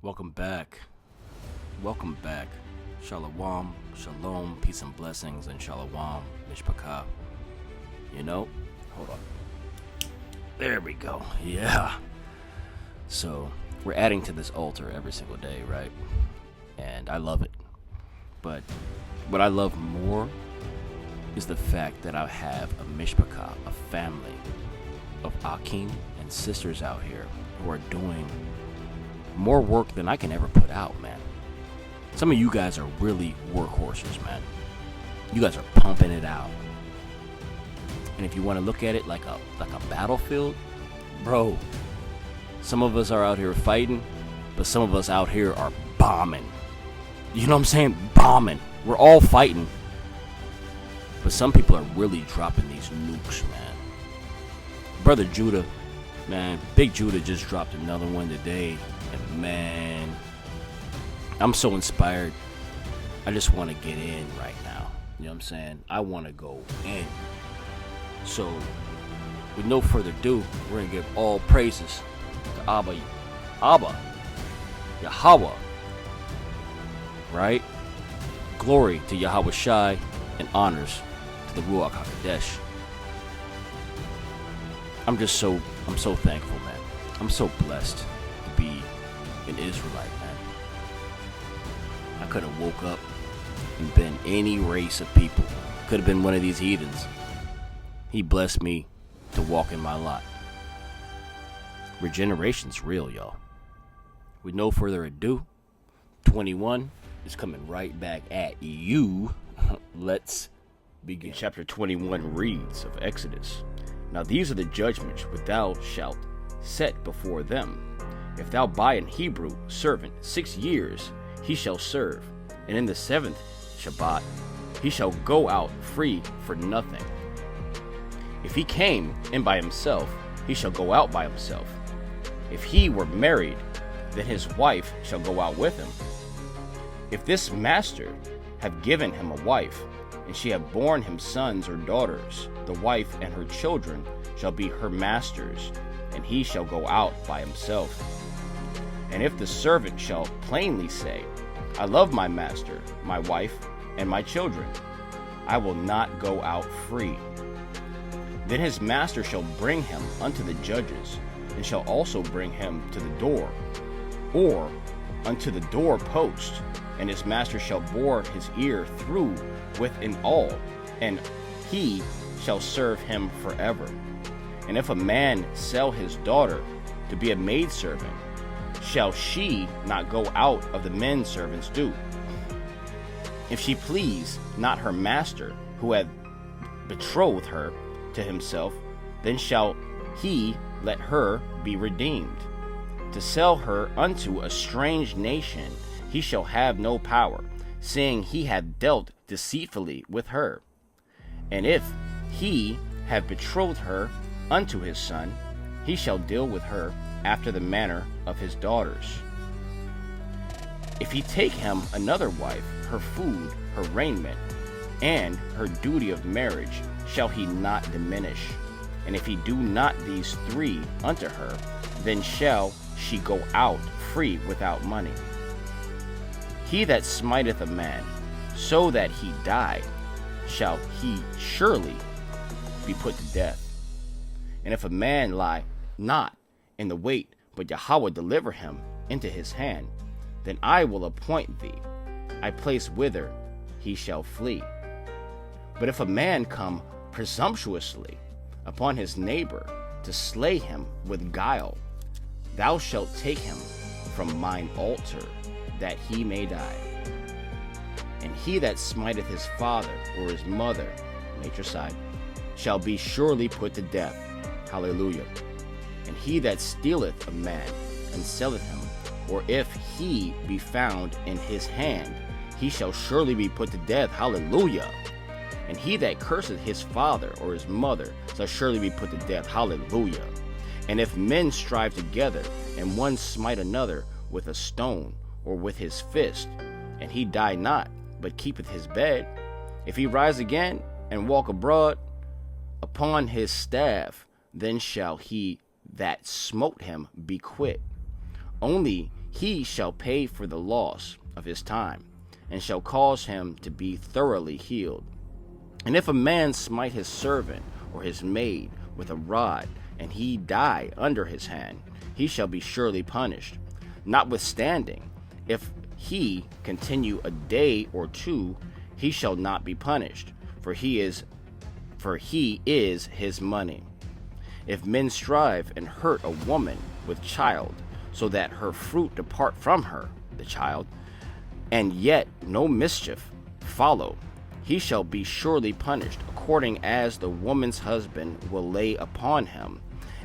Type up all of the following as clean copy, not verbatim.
Welcome back. Welcome back. Shalom, shalom, peace and blessings, and shalom, mishpachah. You know, hold on. There we go. Yeah. So, we're adding to this altar every single day, right? And I love it. But what I love more is the fact that I have a mishpachah, a family of Akim and sisters out here who are doing more work than I can ever put out, man. Some of you guys are really workhorses, man. You guys are pumping it out. And if you want to look at it like a battlefield, bro, some of us are out here fighting, but some of us out here are bombing. You know what I'm saying? Bombing. We're all fighting. But some people are really dropping these nukes, man. Brother Judah, man, Big Judah just dropped another one today. And man, I'm so inspired. I just want to get in right now. You know what I'm saying? I want to go in. So, with no further ado, we're going to give all praises to Abba, Yahweh. Right? Glory to Yahweh Shai and honors to the Ruach HaKodesh. I'm so thankful, man. I'm so blessed to be an Israelite, man. I could have woke up and been any race of people. Could have been one of these heathens. He blessed me to walk in my lot. Regeneration's real, y'all. With no further ado, 21 is coming right back at you. Let's begin. Chapter 21 reads of Exodus. Now these are the judgments which thou shalt set before them. If thou buy an Hebrew servant 6 years, he shall serve, and in the 7th Shabbat he shall go out free for nothing. If he came in by himself, he shall go out by himself. If he were married, then his wife shall go out with him. If this master have given him a wife, and she have borne him sons or daughters, the wife and her children shall be her master's, and he shall go out by himself. And if the servant shall plainly say, I love my master, my wife, and my children, I will not go out free. Then his master shall bring him unto the judges, and shall also bring him to the door, or unto the door post, and his master shall bore his ear through with an awl, and he shall serve him forever. And if a man sell his daughter to be a maidservant, shall she not go out of the men servants' due? If she please not her master, who hath betrothed her to himself, then shall he let her be redeemed. To sell her unto a strange nation, he shall have no power, seeing he hath dealt deceitfully with her. And if he have betrothed her unto his son, he shall deal with her after the manner of his daughters. If he take him another wife, her food, her raiment, and her duty of marriage shall he not diminish. And if he do not these three unto her, then shall she go out free without money. He that smiteth a man, so that he die, shall he surely be put to death. And if a man lie not in the wait, but Yahweh deliver him into his hand, then I will appoint thee a place whither he shall flee. But if a man come presumptuously upon his neighbor to slay him with guile, thou shalt take him from mine altar, that he may die. And he that smiteth his father or his mother, nature side, shall be surely put to death. Hallelujah. And he that stealeth a man and selleth him, or if he be found in his hand, he shall surely be put to death. Hallelujah. And he that curseth his father or his mother shall surely be put to death. Hallelujah. And if men strive together, and one smite another with a stone or with his fist, and he die not, but keepeth his bed, if he rise again and walk abroad upon his staff, then shall he that smote him be quit. Only he shall pay for the loss of his time, and shall cause him to be thoroughly healed. And if a man smite his servant or his maid with a rod, and he die under his hand, he shall be surely punished. Notwithstanding, if he continue a day or two, he shall not be punished, for he is his money. If men strive and hurt a woman with child, so that her fruit depart from her, the child, and yet no mischief follow, he shall be surely punished, according as the woman's husband will lay upon him,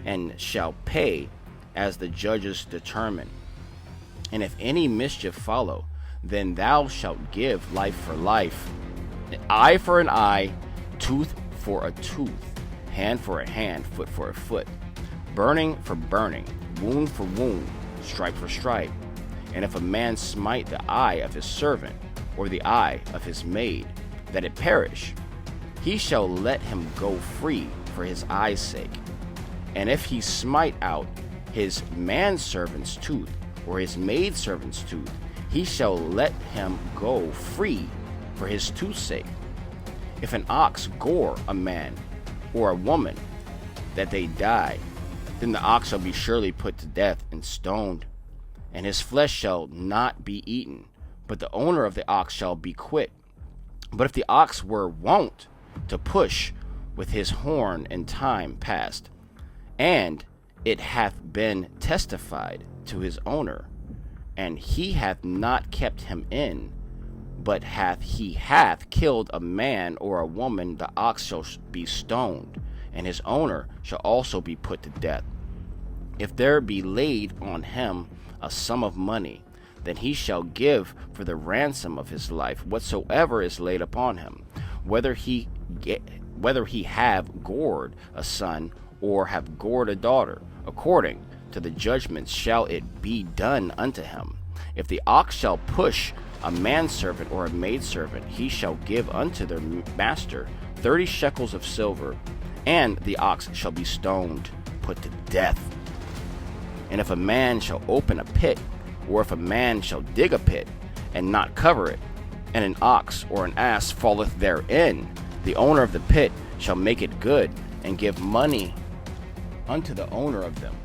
and shall pay as the judges determine. And if any mischief follow, then thou shalt give life for life, eye for an eye, tooth for a tooth, hand for a hand, foot for a foot, burning for burning, wound for wound, stripe for stripe. And if a man smite the eye of his servant, or the eye of his maid, that it perish, he shall let him go free for his eye's sake. And if he smite out his manservant's tooth, or his maidservant's tooth, he shall let him go free for his tooth's sake. If an ox gore a man or a woman, that they die, then the ox shall be surely put to death and stoned, and his flesh shall not be eaten, but the owner of the ox shall be quit. But if the ox were wont to push with his horn in time past, and it hath been testified to his owner, and he hath not kept him in, but he hath killed a man or a woman, the ox shall be stoned, and his owner shall also be put to death. If there be laid on him a sum of money, then he shall give for the ransom of his life whatsoever is laid upon him, whether he have gored a son or have gored a daughter. According to the judgments shall it be done unto him. If the ox shall push a manservant or a maidservant, he shall give unto their master 30 shekels of silver, and the ox shall be stoned, put to death. And if a man shall open a pit, or if a man shall dig a pit, and not cover it, and an ox or an ass falleth therein, the owner of the pit shall make it good, and give money unto the owner of them,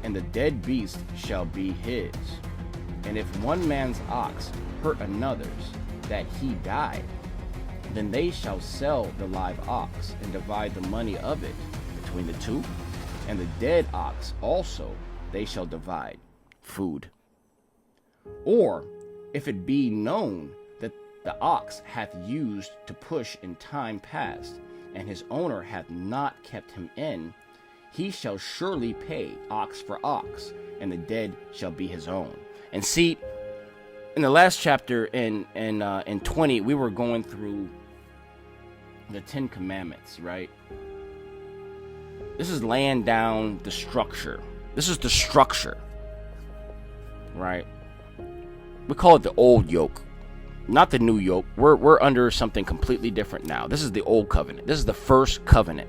and the dead beast shall be his. And if one man's ox hurt another's, that he died, then they shall sell the live ox, and divide the money of it between the two, and the dead ox also they shall divide food. Or if it be known that the ox hath used to push in time past, and his owner hath not kept him in, he shall surely pay ox for ox, and the dead shall be his own. And see, in the last chapter, in 20, we were going through the 10 Commandments, right? This is laying down the structure. This is the structure, right? We call it the old yoke, not the new yoke. We're under something completely different now. This is the old covenant. This is the first covenant,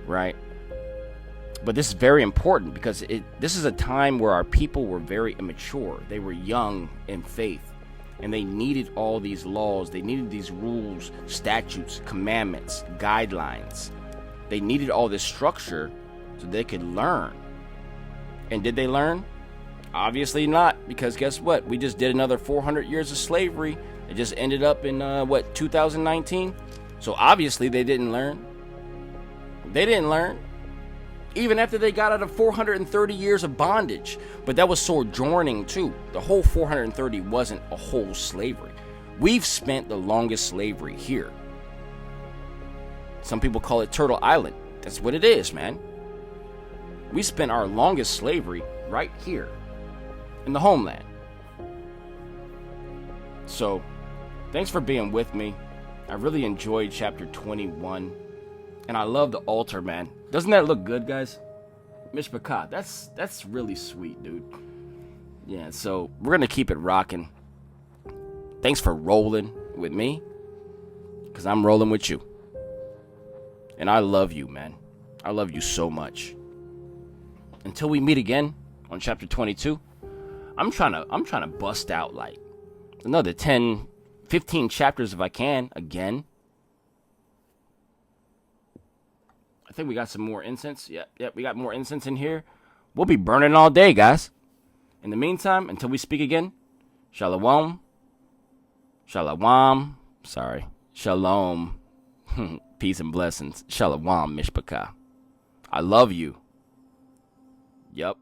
right? But this is very important because this is a time where our people were very immature. They were young in faith, and they needed all these laws. They needed these rules, statutes, commandments, guidelines. They needed all this structure so they could learn. And did they learn? Obviously not, because guess what? We just did another 400 years of slavery. It just ended up in, 2019? So obviously they didn't learn. They didn't learn. Even after they got out of 430 years of bondage. But that was sojourning too. The whole 430 wasn't a whole slavery. We've spent the longest slavery here. Some people call it Turtle Island. That's what it is, man. We spent our longest slavery right here in the homeland. So, thanks for being with me. I really enjoyed chapter 21. And I love the altar, man. Doesn't that look good, guys? Mishpachah, that's really sweet, dude. Yeah, so we're going to keep it rocking. Thanks for rolling with me, because I'm rolling with you. And I love you, man. I love you so much. Until we meet again on chapter 22, I'm trying to bust out like another 10, 15 chapters if I can again. I think we got some more incense. Yep, we got more incense in here. We'll be burning all day, guys. In the meantime, until we speak again, shalom. Shalom. Sorry. Shalom. Peace and blessings. Shalom, Mishpachah. I love you. Yup.